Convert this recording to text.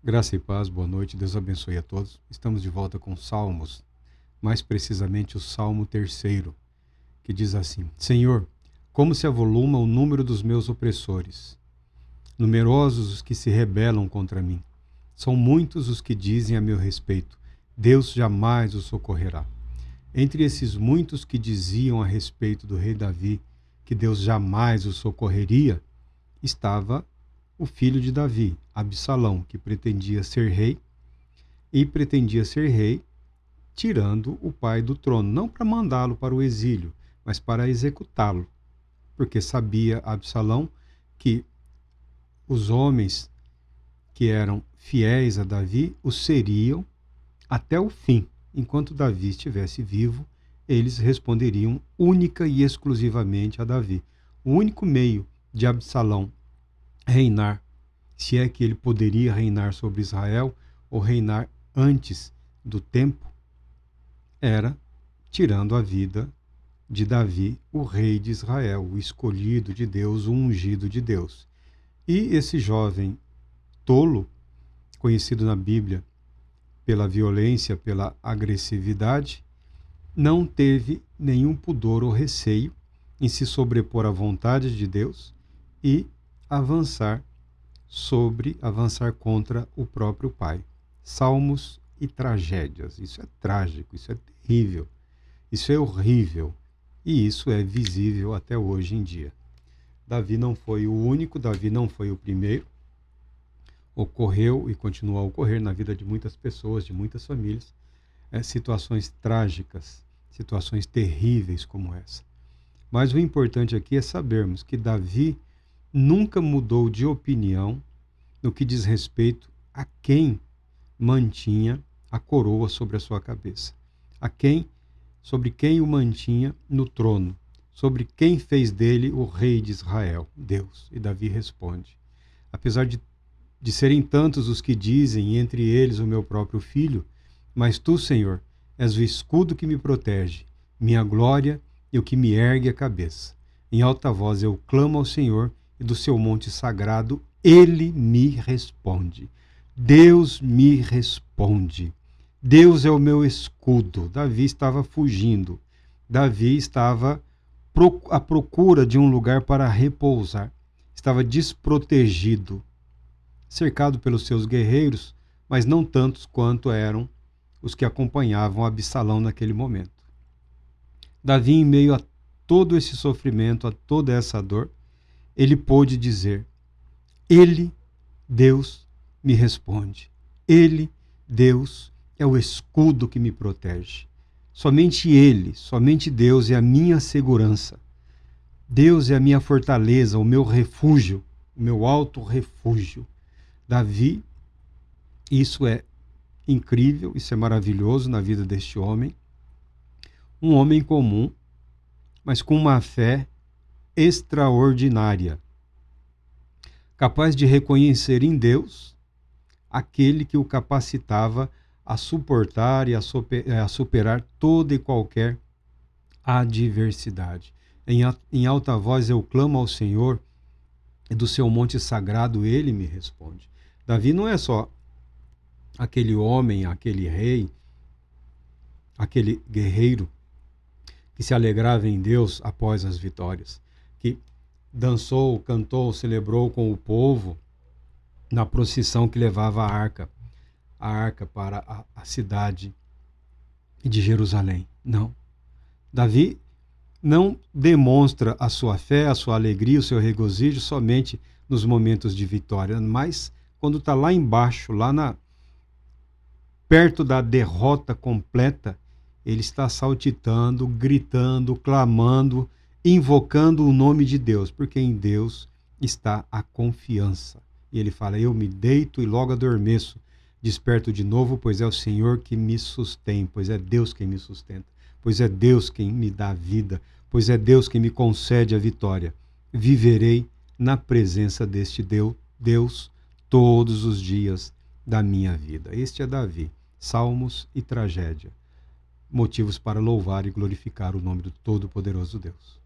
Graça e paz, boa noite, Deus abençoe a todos. Estamos de volta com Salmos, mais precisamente o Salmo 3º, que diz assim: Senhor, como se avoluma o número dos meus opressores. Numerosos os que se rebelam contra mim. São muitos os que dizem a meu respeito: Deus jamais o socorrerá. Entre esses muitos que diziam a respeito do rei Davi que Deus jamais o socorreria, estava o filho de Davi, Absalão, que pretendia ser rei tirando o pai do trono, não para mandá-lo para o exílio, mas para executá-lo, porque sabia Absalão que os homens que eram fiéis a Davi o seriam até o fim. Enquanto Davi estivesse vivo, eles responderiam única e exclusivamente a Davi. O único meio de Absalão reinar, se é que ele poderia reinar sobre Israel ou reinar antes do tempo, era tirando a vida de Davi, o rei de Israel, o escolhido de Deus, o ungido de Deus. E esse jovem tolo, conhecido na Bíblia pela violência, pela agressividade, não teve nenhum pudor ou receio em se sobrepor à vontade de Deus e avançar contra o próprio pai. Salmos e tragédias. Isso é trágico, isso é terrível, isso é horrível e isso é visível até hoje em dia. Davi não foi o único, Davi não foi o primeiro. Ocorreu e continua a ocorrer na vida de muitas pessoas, de muitas famílias, situações trágicas, situações terríveis como essa. Mas o importante aqui é sabermos que Davi nunca mudou de opinião no que diz respeito a quem mantinha a coroa sobre a sua cabeça, sobre quem o mantinha no trono, sobre quem fez dele o rei de Israel, Deus. E Davi responde: apesar de serem tantos os que dizem, entre eles o meu próprio filho, mas tu, Senhor, és o escudo que me protege, minha glória e o que me ergue a cabeça. Em alta voz eu clamo ao Senhor, e do seu monte sagrado ele me responde. Deus me responde. Deus é o meu escudo. Davi estava fugindo. Davi estava à procura de um lugar para repousar. Estava desprotegido, cercado pelos seus guerreiros, mas não tantos quanto eram os que acompanhavam Absalão naquele momento. Davi, em meio a todo esse sofrimento, a toda essa dor, ele pôde dizer: Ele, Deus, me responde. Ele, Deus, é o escudo que me protege. Somente Ele, somente Deus é a minha segurança. Deus é a minha fortaleza, o meu refúgio, o meu alto refúgio. Davi, isso é incrível, isso é maravilhoso na vida deste homem. Um homem comum, mas com uma fé extraordinária, capaz de reconhecer em Deus aquele que o capacitava a suportar e a superar toda e qualquer adversidade. Em alta voz eu clamo ao Senhor, e do seu monte sagrado ele me responde. Davi não é só aquele homem, aquele rei, aquele guerreiro que se alegrava em Deus após as vitórias, que dançou, cantou, celebrou com o povo na procissão que levava a arca para a cidade de Jerusalém. Não. Davi não demonstra a sua fé, a sua alegria, o seu regozijo somente nos momentos de vitória, mas quando está lá embaixo, perto da derrota completa, ele está saltitando, gritando, clamando, invocando o nome de Deus, porque em Deus está a confiança. E ele fala: eu me deito e logo adormeço, desperto de novo, pois é o Senhor que me sustém, pois é Deus quem me sustenta, pois é Deus quem me dá vida, pois é Deus quem me concede a vitória. Viverei na presença deste Deus todos os dias da minha vida. Este é Davi. Salmos e tragédia. Motivos para louvar e glorificar o nome do Todo-Poderoso Deus.